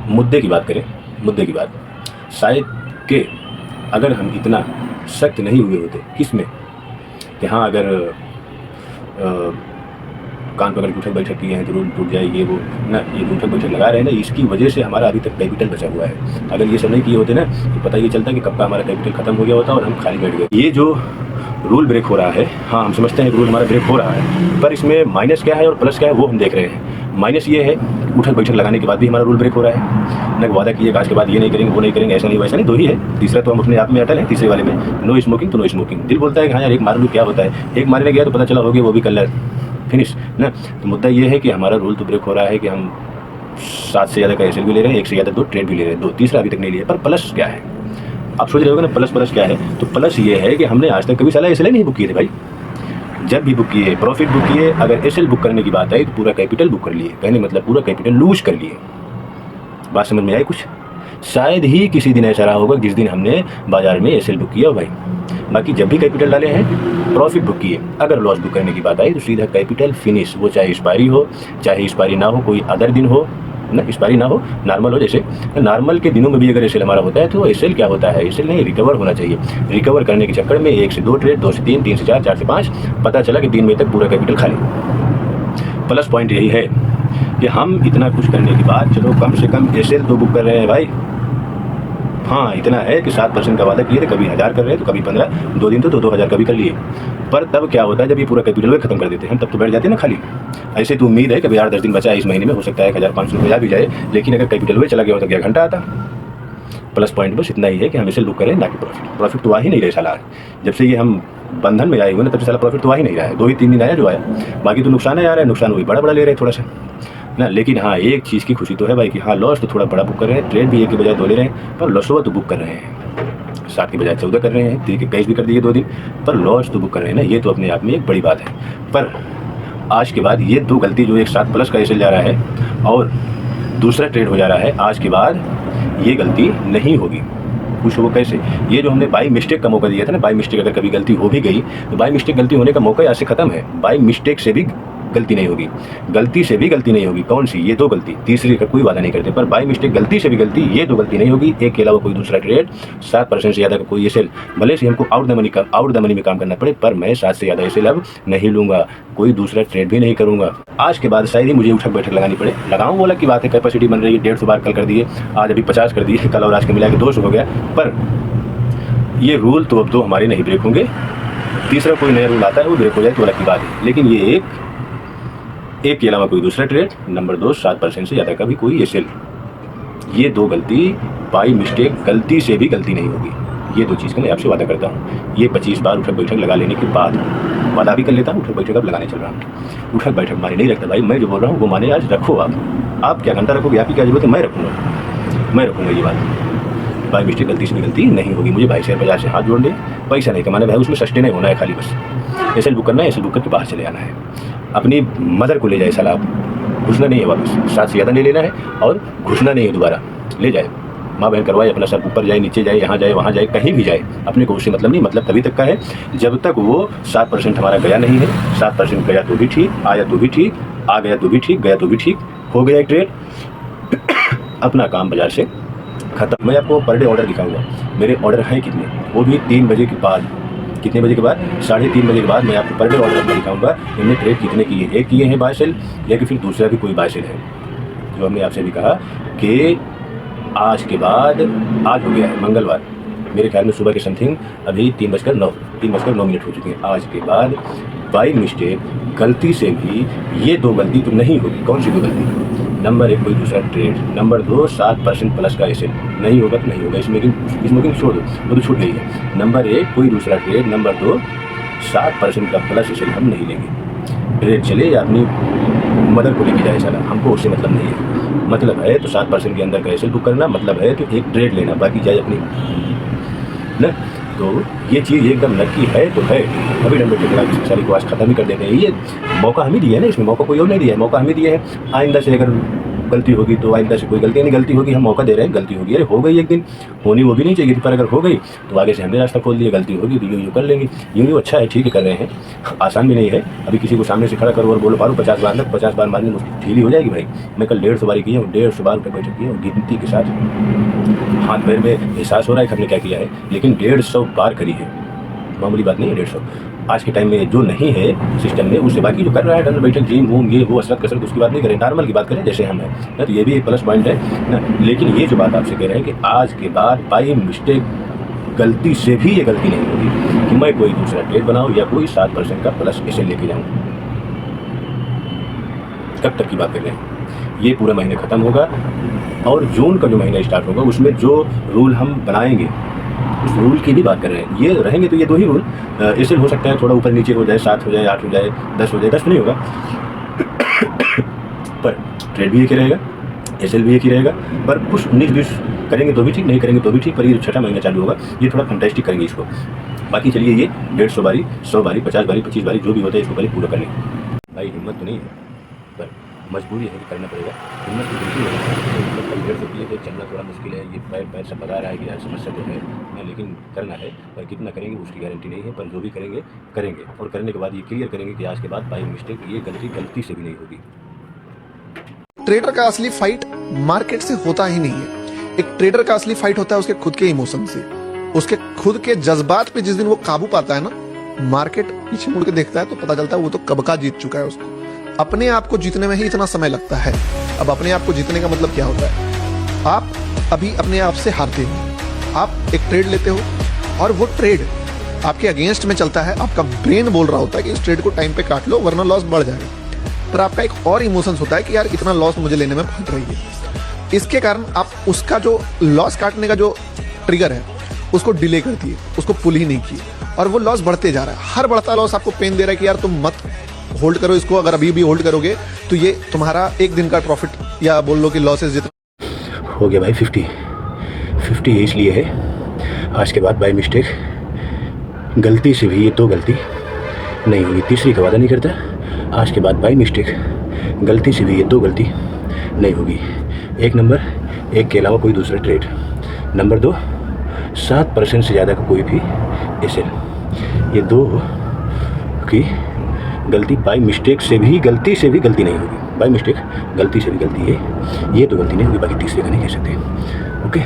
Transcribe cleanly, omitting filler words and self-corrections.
मुद्दे की बात करें, मुद्दे की बात, शायद कि अगर हम इतना सख्त नहीं हुए होते किस में कि हाँ अगर कान पकड़ के उठक बैठक किए हैं तो रूल टूट जाए ये वो ना, ये उठक बैठक लगा रहे हैं ना, इसकी वजह से हमारा अभी तक कैपिटल बचा हुआ है। अगर ये सब नहीं किए होते ना तो पता ये चलता कि कब का हमारा कैपिटल खत्म हो गया होता और हम खाली बैठ गए। ये जो रूल ब्रेक हो रहा है, हाँ हम समझते हैं कि रूल हमारा ब्रेक हो रहा है, पर इसमें माइनस क्या है और प्लस क्या है वो हम देख रहे हैं। माइनस ये है उठक बैठक लगाने के बाद भी हमारा रूल ब्रेक हो रहा है। न वादा किए आज के बाद ये नहीं करेंगे वो नहीं करेंगे, ऐसा नहीं वैसा नहीं, दो ही है। तीसरा तो हम अपने आप में अटल है, तीसरे वाले में नो स्मोकिंग तो नो स्मोकिंग। दिल बोलता है कि हाँ यार एक मार लूँ क्या होता है, एक मारने गया तो पता चला हो गया वो भी कलर फिनिश ना। तो मुद्दा ये है कि हमारा रूल तो ब्रेक हो रहा है कि हम 7 से ज़्यादा का एसएल भी ले रहे हैं, 1 से ज़्यादा 2 ट्रेड भी ले रहे हैं, 2 तीसरा अभी तक नहीं लिया। पर प्लस क्या है आप सोच रहे होगे ना, प्लस क्या है? तो प्लस ये है कि हमने आज तक कभी साला एसएल नहीं बुक किए थे भाई। जब भी बुक किए प्रॉफिट बुक किए, अगर एसएल बुक करने की बात आई तो पूरा कैपिटल बुक कर लिए, कहने मतलब पूरा कैपिटल लूज कर लिए। बात समझ में आई कुछ? शायद ही किसी दिन ऐसा रहा होगा जिस दिन हमने बाजार में एसएल बुक किया हो भाई। बाकी जब भी कैपिटल डाले हैं प्रॉफिट बुक किए, अगर लॉस बुक करने की बात आई तो सीधा कैपिटल फिनिश, वो चाहे एक्सपायरी हो चाहे एक्सपायरी ना हो, कोई अदर दिन हो ना, एक्सपायरी ना हो, नॉर्मल हो। जैसे नॉर्मल के दिनों में भी अगर एसएल हमारा होता है तो एसएल क्या होता है, एसएल नहीं रिकवर होना चाहिए। रिकवर करने के चक्कर में 1 से 2 ट्रेड, 2 से 3, 3 से 4, 4 से 5, पता चला कि 3 बजे तक पूरा कैपिटल खाली। प्लस पॉइंट यही है कि हम इतना कुछ करने के बाद चलो कम से कम एसएल तो बुक कर रहे हैं भाई। हाँ इतना है कि 7% का वादा किए थे, कभी 1000 कर रहे हैं तो कभी 15, 2 दिन तो 2-2 हज़ार कभी कर लिए। पर तब क्या होता है जब ये पूरा कैपिटल वे खत्म कर देते हैं तब तो बैठ जाते हैं ना खाली। ऐसे तो उम्मीद है कि 8-10 दिन बचा है इस महीने में, हो सकता है 1500 रुपया भी जाए, लेकिन अगर कैपिटल वे चला गया होता क्या घंटा आता। प्लस पॉइंट बस इतना ही है कि हम इसे लुक करें ना कि प्रॉफिट। प्रॉफिट तो आ ही नहीं रहे साला, जब से ये हम बंधन में आए हुए ना तब से साला प्रॉफिट तो आ ही नहीं रहा है। 2 ही 3 दिन आया जो आया, बाकी तो नुकसान है आ रहा है, नुकसान वही बड़ा ले रहे हैं थोड़ा सा ना। लेकिन हाँ एक चीज़ की खुशी तो है भाई कि हाँ लॉस तो थोड़ा बड़ा बुक कर रहे हैं, ट्रेड भी 1 के बजाय 2 ले रहे हैं, पर लॉस हुआ तो बुक कर रहे हैं। 7 के बजाय 14 कर रहे हैं, 3 के 21 भी कर दिए 2 दिन, पर लॉस तो बुक कर रहे हैं ना, ये तो अपने आप में एक बड़ी बात है। पर आज के बाद ये 2 गलती जो एक 7+ का एसएल जा रहा है और दूसरा ट्रेड हो जा रहा है, आज के बाद ये गलती नहीं होगी। कुछ वो कैसे, ये जो हमने बाई मिस्टेक का मौका दिया था ना, बाई मिस्टेक अगर कभी गलती हो भी गई तो बाई मिस्टेक गलती होने का मौका आज से खत्म है। बाई मिस्टेक से भी गलती नहीं होगी, गलती से भी गलती नहीं होगी। कौन सी? ये 2 गलती, तीसरी का कोई वादा नहीं करते, पर बाई मिस्टेक गलती से भी गलती, ये 2 गलती नहीं होगी। एक के अलावा कोई दूसरा ट्रेड, 7% से ज़्यादा का कोई एसएल, भले से हमको आउट द मनी में काम करना पड़े, पर मैं 7 से ज़्यादा एसएल अब नहीं लूँगा, कोई दूसरा ट्रेड भी नहीं करूँगा। आज के बाद शायद ही मुझे उठक बैठक लगानी पड़े, लगाऊँ वो अलग की बात है, कैपेसिटी बन रही है, 150 बार कल कर दिए, आज अभी 50 कर दिए, कल और आज के मिला के 200 हो गया। पर ये रूल तो अब 2 हमारे नहीं ब्रेक होंगे, तीसरा कोई नया रूल आता है वो ब्रेक हो जाए तो अलग की बात है। लेकिन ये एक के अलावा कोई दूसरा ट्रेड, नंबर 2 7% से ज़्यादा का भी कोई एसएल, ये 2 गलती बाई मिस्टेक गलती से भी गलती नहीं होगी। ये 2 चीज़ का मैं आपसे वादा करता हूँ। ये 25 बार उठक बैठक लगा लेने के बाद वादा भी कर लेता हूँ, उठक बैठक अब लगाने चल रहा हूँ। उठक बैठक माने नहीं रखता भाई, मैं जो बोल रहा हूँ वो माने आज रखो। आप क्या घंटा रखोगे, आपकी क्या जरूरत है, मैं रखूँगा ये बात। बाई मिस्टेक गलती से भी गलती नहीं होगी। मुझे भाई शेयर बाजार से हाथ जोड़ दे, पैसा नहीं कमाना भाई, उसमें सस्टेन नहीं होना है, खाली बस एसएल बुक करना है, एसएल बुक करके बाहर चले आना है। अपनी मदर को ले जाए साला, घुसना नहीं है वापस, 7 से ज़्यादा नहीं लेना है और घुसना नहीं है दोबारा, ले जाए माँ बहन करवाए, अपना सर ऊपर जाए नीचे जाए, यहाँ जाए वहाँ जाए, कहीं भी जाए, अपने को उससे मतलब नहीं। मतलब तभी तक का है जब तक वो 7% हमारा गया नहीं है। 7% गया तो भी ठीक, आया तो भी ठीक, आ गया तो भी ठीक, गया तो भी ठीक, हो गया एक ट्रेड, अपना काम बाजार से खत्म। मैं आपको पर डे ऑर्डर दिखाऊंगा, मेरे ऑर्डर हैं कितने, वो भी 3 बजे के बाद। कितने बजे के बाद? 3:30 बजे के बाद मैं आपको पर डे ऑर्डर अपना दिखाऊंगा, इनमें ट्रेड कितने किए, एक किए हैं बाय सेल या कि फिर दूसरा भी कोई बाय सेल है। जो हमने आपसे भी कहा कि आज के बाद, आज हो गया है मंगलवार, मेरे ख्याल में सुबह के समथिंग अभी 3:09 हो चुके हैं। आज के बाद बाई मिस्टेक गलती से भी ये 2 गलती तो नहीं होगी। कौन सी 2 गलती? नंबर 1 कोई दूसरा ट्रेड, नंबर 2 7% प्लस का एसएल नहीं होगा तो नहीं होगा। स्मोकिंग छोड़ दो, वो तो छूट गई है। नंबर 1 कोई दूसरा ट्रेड, नंबर 2 7% का प्लस एसएल हम नहीं लेंगे। ट्रेड चले या अपनी मदर को लेके जाए साला, हमको उससे मतलब नहीं है। मतलब है तो 7% के अंदर का एसएल बुक करना, मतलब है तो एक ट्रेड लेना, बाकी जाए अपनी न। तो ये चीज़ एकदम नक्की है तो है। अभी नंबर टिकला की सारी को आज ख़त्म ही कर देते हैं। ये मौका हमें दिया है ना, इसमें मौका कोई और नहीं दिया है, मौका हमें दिया है। आइंदा से अगर गलती होगी तो आइंदा से कोई गलती नहीं, गलती होगी हम मौका दे रहे हैं, गलती होगी, अरे हो गई एक दिन, होनी वो भी नहीं चाहिए थी, पर अगर हो गई तो आगे से हमने रास्ता खोल दिया, गलती होगी तो यूँ कर लेंगे, यूँ अच्छा है, ठीक है कर रहे हैं, आसान भी नहीं है। अभी किसी को सामने से खड़ा करो और बोलो मारो 50 बार तक, 50 बार मारने मुश्किल ढीली हो जाएगी भाई। मैं कल 150 बारी की हूँ, 150 बार उठक बैठक की है, गिनती के साथ हाथ पैर में एहसास हो रहा है कि हमने क्या किया है, लेकिन 150 बार करी है, मामूली बात नहीं है 150। आज के टाइम में जो नहीं है सिस्टम में, उससे बाकी जो कर रहा है डंडल बैठक जिम वूम ये वो असरत कसरत, उसकी बात नहीं करें, नॉर्मल की बात करें जैसे हम हैं ना, तो ये भी एक प्लस पॉइंट है ना। लेकिन ये जो बात आपसे कह रहे हैं कि आज के बाद बाई मिस्टेक गलती से भी ये गलती नहीं होगी कि मैं कोई दूसरा ट्रेड बनाऊँ या कोई 7% का प्लस ऐसे लेके जाऊँ, कब तक की बात कर रहे हैं? ये पूरा महीने ख़त्म होगा और जून का जो महीना स्टार्ट होगा उसमें जो रूल हम बनाएंगे उस रूल की भी बात कर रहे हैं। ये रहेंगे तो ये 2 ही रूल, ऐसे हो सकता है थोड़ा ऊपर नीचे हो जाए, 7 हो जाए, 8 हो जाए, 10 हो जाए, 10 नहीं होगा पर ट्रेड भी एक ही रहेगा, एसएल भी एक ही रहेगा, पर कुछ 19-20 करेंगे तो भी ठीक, नहीं करेंगे तो भी ठीक, पर ये जो छठा महीना चालू होगा ये थोड़ा फंटास्टिक करेंगे इसको। बाकी चलिए ये 150 बारी, 100 बारी, 50 बारी, 25 बारी जो भी होता है इसको पहले पूरा कर लें। भाई हिम्मत तो नहीं है पर मजबूरी है कि करना पड़ेगा, हिम्मत तो बिल्कुल नहीं है, कल 150 होती है तो चलना थोड़ा मुश्किल है, ये पैर सब बता रहा है कि यार समस्या तो है, लेकिन करना है, पर कितना करेंगे उसकी गारंटी नहीं है, पर जो भी करेंगे करेंगे, और करने के बाद ये क्लियर करेंगे कि आज के बाद बाई मिस्टेक ये गलती से भी नहीं होगी। ट्रेडर का असली फाइट मार्केट से होता ही नहीं है। एक ट्रेडर का असली फाइट होता है उसके खुद के इमोशन से, उसके खुद के जज्बात पे। जिस दिन वो काबू पाता है ना, मार्केट पीछे मुड़ के देखता है तो पता चलता है वो तो कब का जीत चुका है। उसको अपने आप को जीतने में ही इतना समय लगता है। अब अपने आप को जीतने का मतलब क्या होता है? आप अभी अपने आप से हारते हो, आप एक ट्रेड लेते हो और वो ट्रेड आपके अगेंस्ट में चलता है, आपका ब्रेन बोल रहा होता है कि इस ट्रेड को टाइम पे काट लो वरना लॉस बढ़ जाएगा, पर आपका एक और इमोशंस होता है कि यार इतना लॉस मुझे लेने में फट रही है। इसके कारण आप उसका जो लॉस काटने का जो ट्रिगर है उसको डिले कर दिए, उसको पुल ही नहीं किए, और वो लॉस बढ़ते जा रहा है। हर बढ़ता लॉस आपको पेन दे रहा है कि यार तुम मत होल्ड करो इसको, अगर अभी भी होल्ड करोगे तो ये तुम्हारा एक दिन का प्रॉफिट या बोल लो कि लॉसेस जितना हो गया भाई 50 इसलिए है आज के बाद बाई मिस्टेक गलती से भी ये 2 गलती नहीं होगी, तीसरी का वादा नहीं करता, आज के बाद बाई मिस्टेक गलती से भी ये 2 गलती नहीं होगी। 1 नंबर, 1 के अलावा कोई दूसरा ट्रेड, नंबर 2 7% से ज़्यादा का कोई भी एसएल, ये 2 की गलती बाई मिस्टेक से भी गलती नहीं होगी। बाई मिस्टेक गलती से भी गलती है, ये तो गलती नहीं होगी, बाकी तीसरे का नहीं कह सकते। ओके।